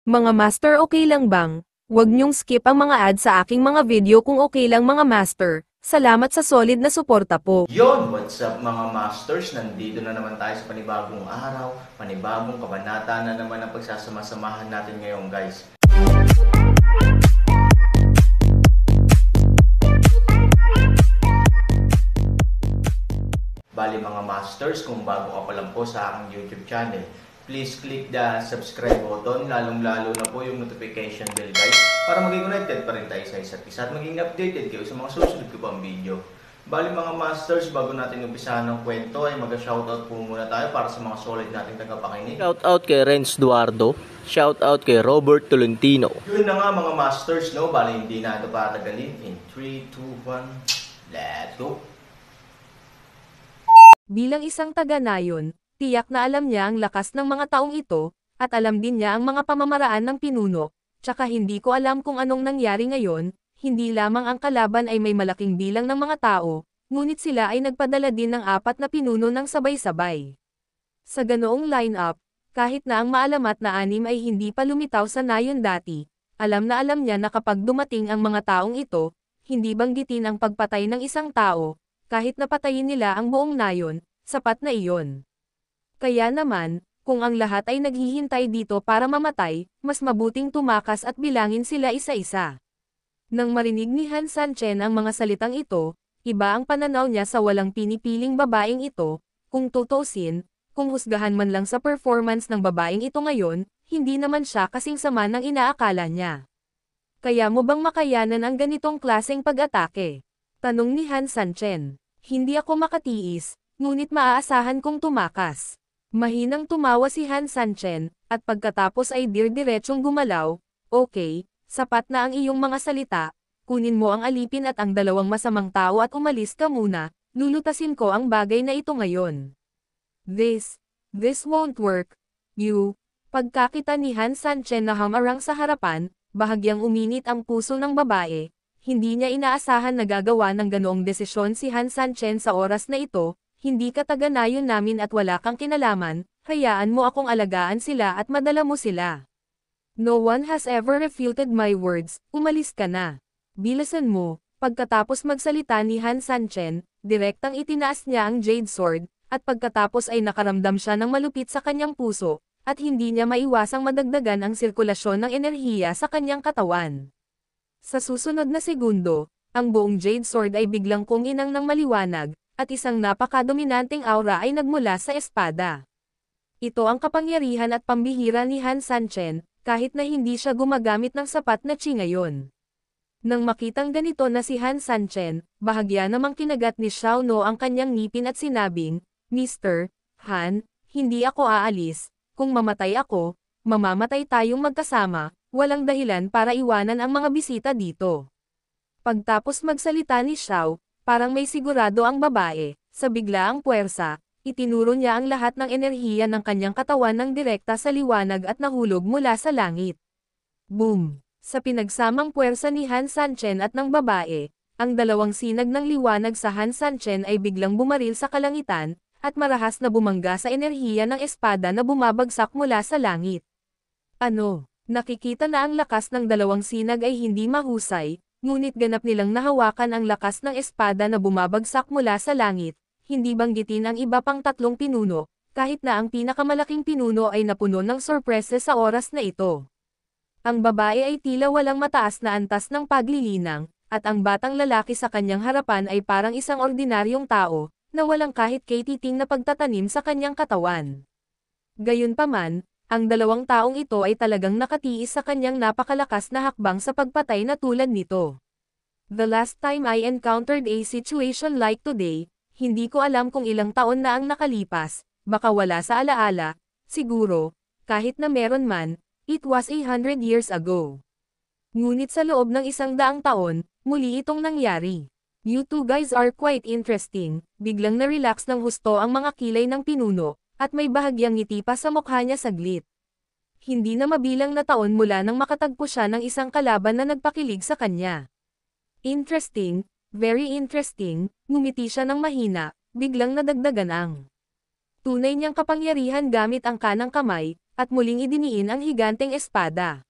Mga master, okay lang bang? Huwag niyong skip ang mga ads sa aking mga video kung okay lang mga master. Salamat sa solid na suporta po. Yon, what's up mga masters? Nandito na naman tayo sa panibagong araw, panibagong kabanata na naman ang pagsasama-samahan natin ngayon guys. Bali mga masters, kung bago ka pa lang po sa aking YouTube channel, please click the subscribe button, lalong-lalo na po yung notification bell guys, para maging connected pa rin tayo sa isa't isa at maging updated kayo sa mga susunod ko pang video. Bali mga masters, bago natin umpisahan ng kwento ay mag-shoutout po muna tayo para sa mga solid nating tagapakinig. Shoutout kay Renz Duardo, shoutout kay Robert Tolentino. Yun na nga mga masters, no? Bali hindi na ito patagalin. In 3, 2, 1, let's go! Bilang isang taga-nayon, tiyak na alam niya ang lakas ng mga taong ito, at alam din niya ang mga pamamaraan ng pinuno, tsaka hindi ko alam kung anong nangyari ngayon, hindi lamang ang kalaban ay may malaking bilang ng mga tao, ngunit sila ay nagpadala din ng 4 na pinuno ng sabay-sabay. Sa ganoong line-up, kahit na ang maalamat na 6 ay hindi pa lumitaw sa nayon dati, alam na alam niya na kapag dumating ang mga taong ito, hindi banggitin ang pagpatay ng isang tao, kahit napatayin nila ang buong nayon, sapat na iyon. Kaya naman, kung ang lahat ay naghihintay dito para mamatay, mas mabuting tumakas at bilangin sila isa-isa. Nang marinig ni Han Sanchen ang mga salitang ito, iba ang pananaw niya sa walang pinipiling babaeng ito, kung tutusin, kung husgahan man lang sa performance ng babaeng ito ngayon, hindi naman siya kasing sama ng inaakala niya. Kaya mo bang makayanan ang ganitong klaseng pag-atake? Tanong ni Han Sanchen. Hindi ako makatiis, ngunit maaasahan kong tumakas. Mahinang tumawa si Han Sanchen, at pagkatapos ay dirdiretsong gumalaw, okay, sapat na ang iyong mga salita, kunin mo ang alipin at ang 2 masamang tao at umalis ka muna, lulutasin ko ang bagay na ito ngayon. This won't work, you. Pagkakita ni Han Sanchen na hamarang sa harapan, bahagyang uminit ang puso ng babae, hindi niya inaasahan na gagawa ng ganoong desisyon si Han Sanchen sa oras na ito, hindi ka taga-nayon namin at wala kang kinalaman, hayaan mo akong alagaan sila at madala mo sila. No one has ever refuted my words, umalis ka na. Bilisan mo. Pagkatapos magsalita ni Han Sanchen, direktang itinaas niya ang Jade Sword, at pagkatapos ay nakaramdam siya ng malupit sa kanyang puso, at hindi niya maiwasang madagdagan ang sirkulasyon ng enerhiya sa kanyang katawan. Sa susunod na segundo, ang buong Jade Sword ay biglang kuminang ng maliwanag, at isang napakadominanteng aura ay nagmula sa espada. Ito ang kapangyarihan at pambihira ni Han Sanchen, kahit na hindi siya gumagamit ng sapat na chi ngayon. Nang makitang ganito na si Han Sanchen, bahagya namang kinagat ni Xiao No ang kanyang ngipin at sinabing, Mr. Han, hindi ako aalis, kung mamatay ako, mamamatay tayong magkasama, walang dahilan para iwanan ang mga bisita dito. Pagtapos magsalita ni Xiao, parang may sigurado ang babae, sa biglaang puwersa, itinuro niya ang lahat ng enerhiya ng kanyang katawan ng direkta sa liwanag at nahulog mula sa langit. Boom! Sa pinagsamang puwersa ni Han Sanchen at ng babae, ang 2 sinag ng liwanag sa Han Sanchen ay biglang bumaril sa kalangitan, at marahas na bumangga sa enerhiya ng espada na bumabagsak mula sa langit. Ano? Nakikita na ang lakas ng 2 sinag ay hindi mahusay, ngunit ganap nilang nahawakan ang lakas ng espada na bumabagsak mula sa langit, hindi banggitin ang iba pang 3 pinuno, kahit na ang pinakamalaking pinuno ay napuno ng sorpresa sa oras na ito. Ang babae ay tila walang mataas na antas ng paglilinang, at ang batang lalaki sa kanyang harapan ay parang isang ordinaryong tao, na walang kahit katiting na pagtatanim sa kanyang katawan. Gayunpaman, ang 2 taong ito ay talagang nakatiis sa kanyang napakalakas na hakbang sa pagpatay na tulad nito. The last time I encountered a situation like today, hindi ko alam kung ilang taon na ang nakalipas, baka wala sa alaala, siguro, kahit na meron man, it was 100 years ago. Ngunit sa loob ng 100 taon, muli itong nangyari. You two guys are quite interesting, biglang na-relax ng husto ang mga kilay ng pinuno, at may bahagyang ngiti pa sa mukha niya saglit. Hindi na mabilang na taon mula nang makatagpo siya ng isang kalaban na nagpakilig sa kanya. Interesting, very interesting, ngumiti siya ng mahina, biglang nadagdagan ang tunay niyang kapangyarihan gamit ang kanang kamay, at muling idiniin ang higanteng espada.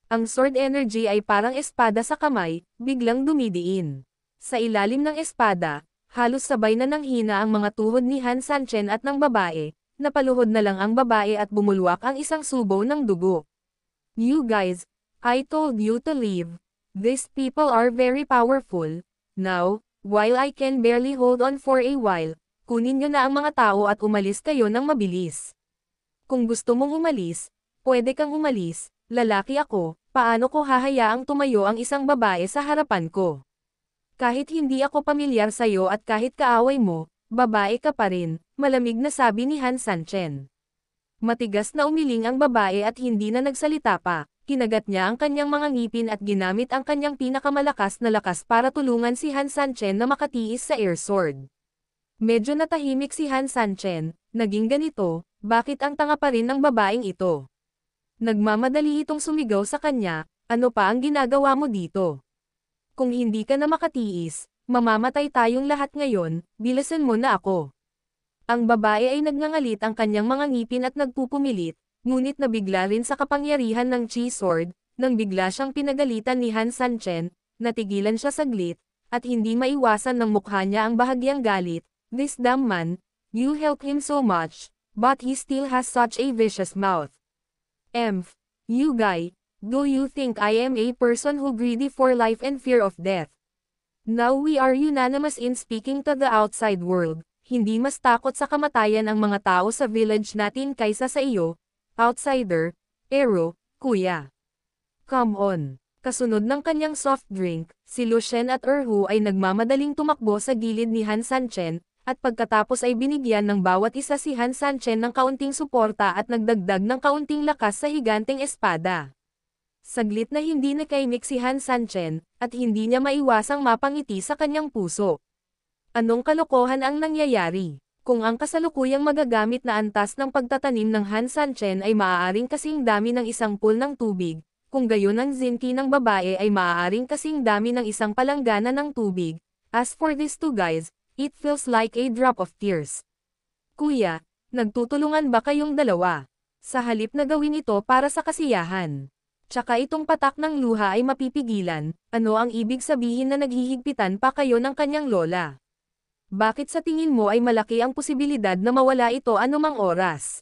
Ang sword energy ay parang espada sa kamay, biglang dumidiin. Sa ilalim ng espada, halos sabay na nanghina ang mga tuhod ni Han Sanchen at ng babae, napaluhod na lang ang babae at bumulwak ang isang subo ng dugo. You guys, I told you to leave. These people are very powerful. Now, while I can barely hold on for a while, kunin nyo na ang mga tao at umalis kayo ng mabilis. Kung gusto mong umalis, pwede kang umalis, lalaki ako, paano ko hahayaang tumayo ang isang babae sa harapan ko? Kahit hindi ako pamilyar sa'yo at kahit kaaway mo, babae ka pa rin, malamig na sabi ni Han Sanchen. Matigas na umiling ang babae at hindi na nagsalita pa, kinagat niya ang kanyang mga ngipin at ginamit ang kanyang pinakamalakas na lakas para tulungan si Han Sanchen na makatiis sa air sword. Medyo natahimik si Han Sanchen, naging ganito, bakit ang tanga pa rin ng babaeng ito? Nagmamadali itong sumigaw sa kanya, ano pa ang ginagawa mo dito? Kung hindi ka na makatiis, mamamatay tayong lahat ngayon, bilisan mo na ako. Ang babae ay nagngangalit ang kanyang mga ngipin at nagpupumilit, ngunit nabigla rin sa kapangyarihan ng Chi Sword, nang bigla siyang pinagalitan ni Han Sanchen, natigilan siya saglit, at hindi maiwasan ng mukha niya ang bahagyang galit, this damn man, you help him so much, but he still has such a vicious mouth. You guy, do you think I am a person who greedy for life and fear of death? Now we are unanimous in speaking to the outside world, hindi mas takot sa kamatayan ang mga tao sa village natin kaysa sa iyo, outsider, Ero, kuya. Come on. Kasunod ng kanyang soft drink, si Lucien at Erhu ay nagmamadaling tumakbo sa gilid ni Han Sanchen, at pagkatapos ay binigyan ng bawat isa si Han Sanchen ng kaunting suporta at nagdagdag ng kaunting lakas sa higanteng espada. Saglit na hindi nakaimik si Han Sanchen, at hindi niya maiwasang mapangiti sa kanyang puso. Anong kalokohan ang nangyayari? Kung ang kasalukuyang magagamit na antas ng pagtatanim ng Han Sanchen ay maaaring kasing dami ng isang pool ng tubig, kung gayon ang zinki ng babae ay maaaring kasing dami ng isang palanggana ng tubig, as for these two guys, it feels like a drop of tears. Kuya, nagtutulungan ba kayong dalawa? Sa halip na gawin ito para sa kasiyahan. Tsaka itong patak ng luha ay mapipigilan, ano ang ibig sabihin na naghihigpitan pa kayo ng kanyang lola? Bakit sa tingin mo ay malaki ang posibilidad na mawala ito anumang oras?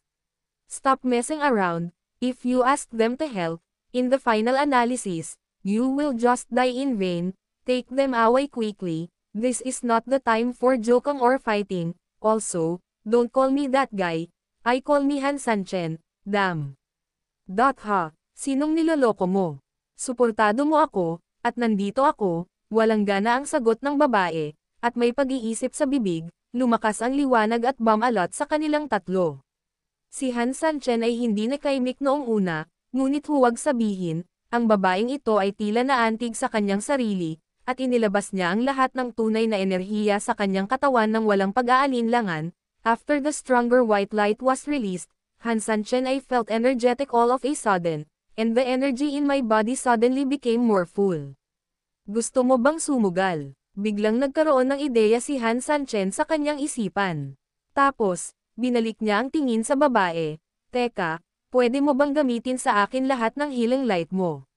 Stop messing around, if you ask them to help, in the final analysis, you will just die in vain, take them away quickly. This is not the time for joking or fighting. Also, don't call me that guy. I call me Han Sanchen. Damn. Ha, sinong niloloko mo? Suportado mo ako, at nandito ako, walang gana ang sagot ng babae, at may pag-iisip sa bibig, lumakas ang liwanag at bumalot sa kanilang tatlo. Si Han Sanchen ay hindi nakaimik noong una, ngunit huwag sabihin, ang babaeng ito ay tila naantig sa kanyang sarili, at inilabas niya ang lahat ng tunay na enerhiya sa kanyang katawan ng walang pag-aalinlangan. After the stronger white light was released, Han Sanchen I felt energetic all of a sudden, and the energy in my body suddenly became more full. Gusto mo bang sumugal? Biglang nagkaroon ng ideya si Han Sanchen sa kanyang isipan. Tapos, binalik niya ang tingin sa babae. Teka, pwede mo bang gamitin sa akin lahat ng healing light mo?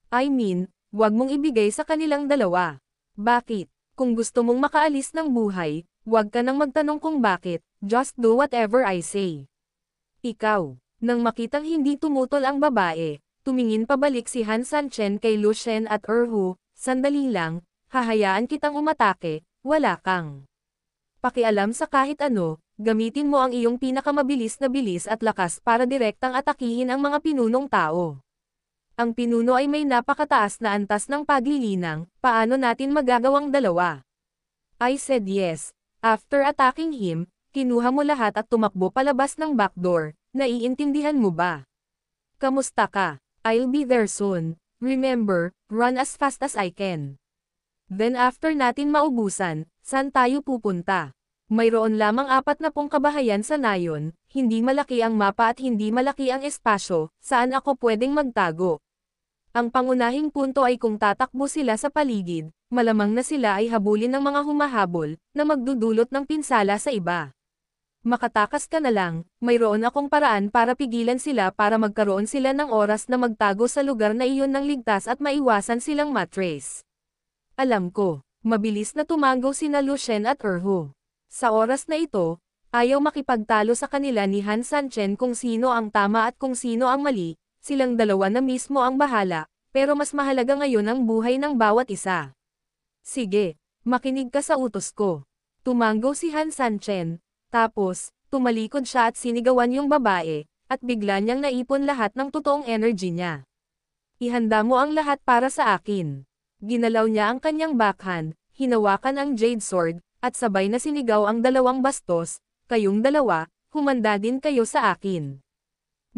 I mean, huwag mong ibigay sa kanilang dalawa. Bakit? Kung gusto mong makaalis ng buhay, huwag ka nang magtanong kung bakit, just do whatever I say. Ikaw, nang makitang hindi tumutol ang babae, tumingin pabalik si Han Sanchen kay Lucien at Erhu, sandali lang, hahayaan kitang umatake, wala kang pakialam sa kahit ano, gamitin mo ang iyong pinakamabilis na bilis at lakas para direktang atakihin ang mga pinunong tao. Ang pinuno ay may napakataas na antas ng paglilinang, paano natin magagawang dalawa? I said yes. After attacking him, kinuha mo lahat at tumakbo palabas ng backdoor, naiintindihan mo ba? Kamusta ka? I'll be there soon. Remember, run as fast as I can. Then after natin maubusan, saan tayo pupunta? Mayroon lamang 40 kabahayan sa nayon, hindi malaki ang mapa at hindi malaki ang espasyo, saan ako pwedeng magtago? Ang pangunahing punto ay kung tatakbo sila sa paligid, malamang na sila ay habulin ng mga humahabol, na magdudulot ng pinsala sa iba. Makatakas ka na lang, mayroon akong paraan para pigilan sila para magkaroon sila ng oras na magtago sa lugar na iyon ng ligtas at maiwasan silang matrace. Alam ko, mabilis na tumango sina Lucien at Erhu. Sa oras na ito, ayaw makipagtalo sa kanila ni Han Sanchen kung sino ang tama at kung sino ang mali, silang dalawa na mismo ang bahala, pero mas mahalaga ngayon ang buhay ng bawat isa. Sige, makinig ka sa utos ko. Tumango si Han Sanchen. Tapos, tumalikod siya at sinigawan yung babae, at bigla niyang naipon lahat ng totoong energy niya. Ihanda mo ang lahat para sa akin. Ginalaw niya ang kanyang backhand, hinawakan ang jade sword, at sabay na sinigaw ang dalawang bastos, kayong dalawa, humanda din kayo sa akin.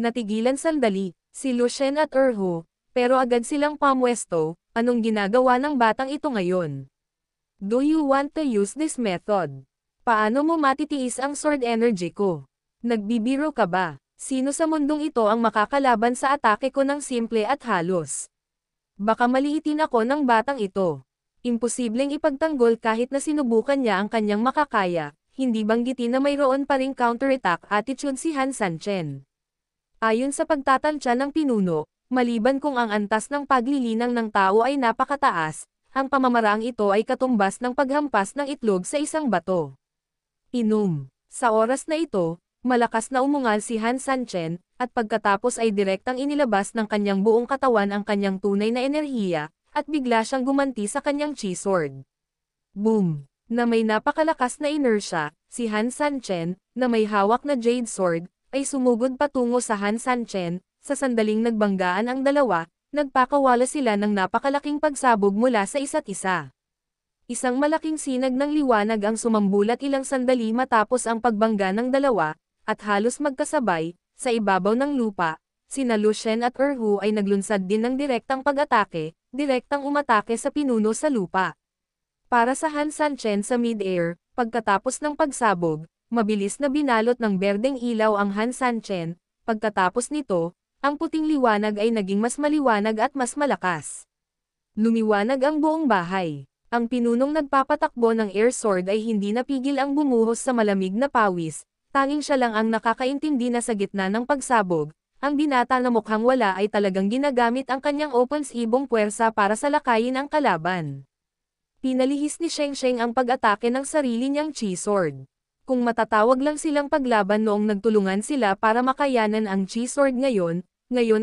Natigilan sandali, si Lucien at Erhu, pero agad silang pamwesto, anong ginagawa ng batang ito ngayon? Do you want to use this method? Paano mo matitiis ang sword energy ko? Nagbibiro ka ba? Sino sa mundong ito ang makakalaban sa atake ko ng simple at halos? Baka maliitin ako ng batang ito. Imposibleng ipagtanggol kahit na sinubukan niya ang kanyang makakaya, hindi banggitin na mayroon pa ring counterattack attitude si Han Sanchen. Ayon sa pagtatansya ng pinuno, maliban kung ang antas ng paglilinang ng tao ay napakataas, ang pamamaraang ito ay katumbas ng paghampas ng itlog sa isang bato. Inom. Sa oras na ito, malakas na umungal si Han Sanchen, at pagkatapos ay direktang inilabas ng kanyang buong katawan ang kanyang tunay na enerhiya, at bigla siyang gumanti sa kanyang chi sword. Boom! Na may napakalakas na inertia, si Han Sanchen, na may hawak na jade sword, ay sumugod patungo sa Han Sanchen, sa sandaling nagbanggaan ang dalawa, nagpakawala sila ng napakalaking pagsabog mula sa isa't isa. Isang malaking sinag ng liwanag ang sumambulat ilang sandali matapos ang pagbangga ng dalawa, at halos magkasabay, sa ibabaw ng lupa, sina Lucien at Erhu ay naglunsad din ng direktang pag-atake, direktang umatake sa pinuno sa lupa. Para sa Han Sanchen sa mid-air, pagkatapos ng pagsabog, mabilis na binalot ng berdeng ilaw ang Han Sanchen, pagkatapos nito, ang puting liwanag ay naging mas maliwanag at mas malakas. Lumiwanag ang buong bahay. Ang pinunong nagpapatakbo ng air sword ay hindi napigil ang bumuhos sa malamig na pawis, tanging siya lang ang nakakaintindi na sa gitna ng pagsabog, ang binata na mukhang wala ay talagang ginagamit ang kanyang opensibong puwersa para salakayin ang kalaban. Pinalihis ni Sheng Sheng ang pag-atake ng sarili niyang chi sword. Kung matatawag lang silang paglaban noong nagtulungan sila para makayanan ang chi sword ngayon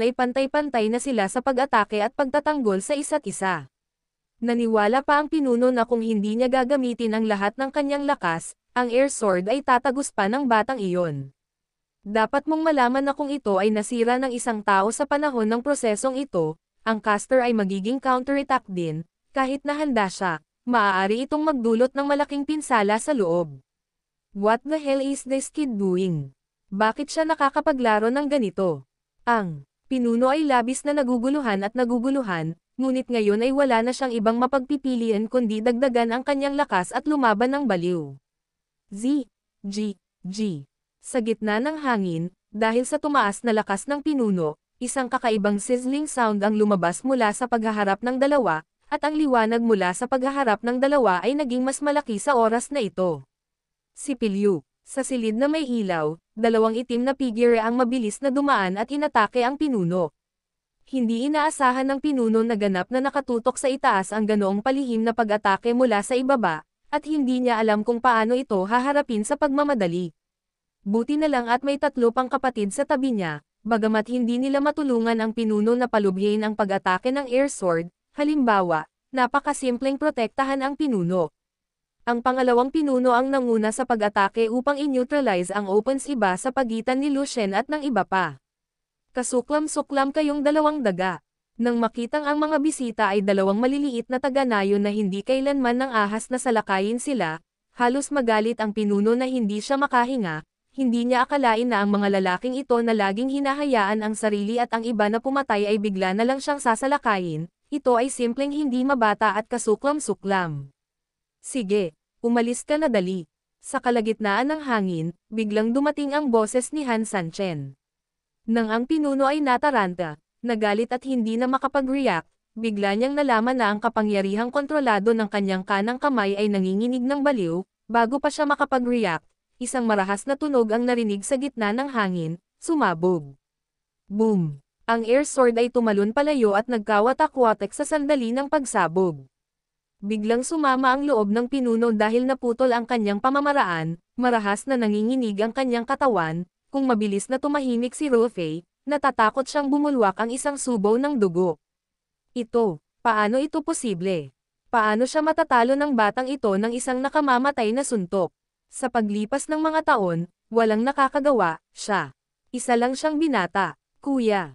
ay pantay-pantay na sila sa pag-atake at pagtatanggol sa isa't isa. Naniwala pa ang pinuno na kung hindi niya gagamitin ang lahat ng kanyang lakas, ang air sword ay tatagos pa ng batang iyon. Dapat mong malaman na kung ito ay nasira ng isang tao sa panahon ng prosesong ito, ang caster ay magiging counterattack din, kahit na handa siya, maaari itong magdulot ng malaking pinsala sa loob. What the hell is this kid doing? Bakit siya nakakapaglaro ng ganito? Ang pinuno ay labis na naguguluhan, ngunit ngayon ay wala na siyang ibang mapagpipilian kundi dagdagan ang kanyang lakas at lumaban ng baliw. G. Sa gitna ng hangin, dahil sa tumaas na lakas ng pinuno, isang kakaibang sizzling sound ang lumabas mula sa paghaharap ng dalawa, at ang liwanag mula sa paghaharap ng dalawa ay naging mas malaki sa oras na ito. Sipilyo. Sa silid na may ilaw, dalawang itim na figure ang mabilis na dumaan at inatake ang pinuno. Hindi inaasahan ng pinuno na ganap na nakatutok sa itaas ang ganoong palihim na pag-atake mula sa ibaba, at hindi niya alam kung paano ito haharapin sa pagmamadali. Buti na lang at may 3 pang kapatid sa tabi niya, bagamat hindi nila matulungan ang pinuno na palubhin ang pag-atake ng air sword, halimbawa, napakasimpleng protektahan ang pinuno. Ang pangalawang pinuno ang nanguna sa pag-atake upang i-neutralize ang opens iba sa pagitan ni Lucien at ng iba pa. Kasuklam-suklam kayong dalawang daga. Nang makitang ang mga bisita ay dalawang maliliit na taga-nayon na hindi kailanman ng ahas na salakayin sila, halos magalit ang pinuno na hindi siya makahinga, hindi niya akalain na ang mga lalaking ito na laging hinahayaan ang sarili at ang iba na pumatay ay bigla na lang siyang sasalakayin, ito ay simpleng hindi mabata at kasuklam-suklam. Sige, umalis ka na dali. Sa kalagitnaan ng hangin, biglang dumating ang boses ni Han Sanchen. Nang ang pinuno ay nataranta, nagalit at hindi na makapag-react, bigla niyang nalaman na ang kapangyarihang kontrolado ng kanyang kanang kamay ay nanginginig ng baliw, bago pa siya makapag-react, isang marahas na tunog ang narinig sa gitna ng hangin, sumabog. Boom! Ang air sword ay tumalon palayo at nagkawatak-watak sa sandali ng pagsabog. Biglang sumama ang loob ng pinuno dahil naputol ang kanyang pamamaraan, marahas na nanginginig ang kanyang katawan, kung mabilis na tumahimik si Rofei, natatakot siyang bumulwak ang isang subaw ng dugo. Paano ito posible? Paano siya matatalo ng batang ito ng isang nakamamatay na suntok? Sa paglipas ng mga taon, walang nakakagawa, siya. Isa lang siyang binata. Kuya,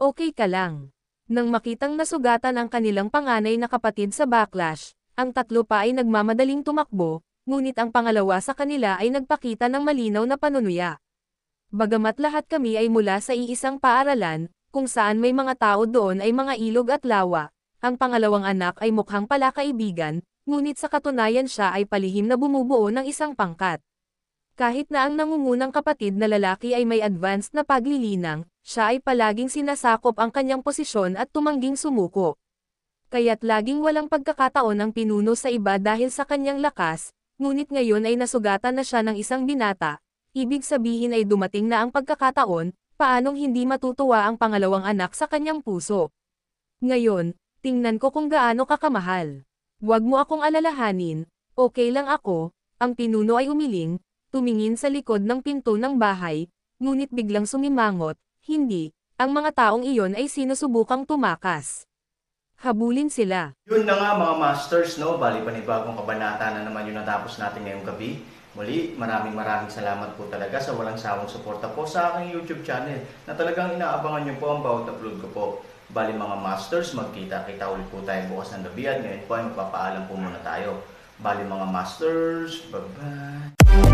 okay ka lang. Nang makitang nasugatan ang kanilang panganay na kapatid sa backlash, ang tatlo pa ay nagmamadaling tumakbo, ngunit ang pangalawa sa kanila ay nagpakita ng malinaw na panunuya. Bagamat lahat kami ay mula sa iisang paaralan, kung saan may mga tao doon ay mga ilog at lawa, ang pangalawang anak ay mukhang palakaibigan, ngunit sa katunayan siya ay palihim na bumubuo ng isang pangkat. Kahit na ang nangungunang kapatid na lalaki ay may advanced na paglilinang, siya ay palaging sinasakop ang kanyang posisyon at tumangging sumuko. Kaya't laging walang pagkakataon ang pinuno sa iba dahil sa kanyang lakas, ngunit ngayon ay nasugatan na siya ng isang binata, ibig sabihin ay dumating na ang pagkakataon, paanong hindi matutuwa ang pangalawang anak sa kanyang puso. Ngayon, tingnan ko kung gaano ka kamahal. Huwag mo akong alalahanin, okay lang ako, ang pinuno ay umiling, tumingin sa likod ng pinto ng bahay, ngunit biglang sumimangot, hindi, ang mga taong iyon ay sinusubukang tumakas. Habulin sila. Yun na nga mga masters, no? Bali panibagong kabanata na naman yung natapos natin ngayong gabi. Muli, maraming salamat po talaga sa walang sawang suporta po sa aking YouTube channel na talagang inaabangan nyo po ang bawat upload ko po. Bali mga masters, magkita-kita ulit po tayo bukas ng gabi at ngayon po ay magpapaalam po muna tayo. Bali mga masters, bye-bye!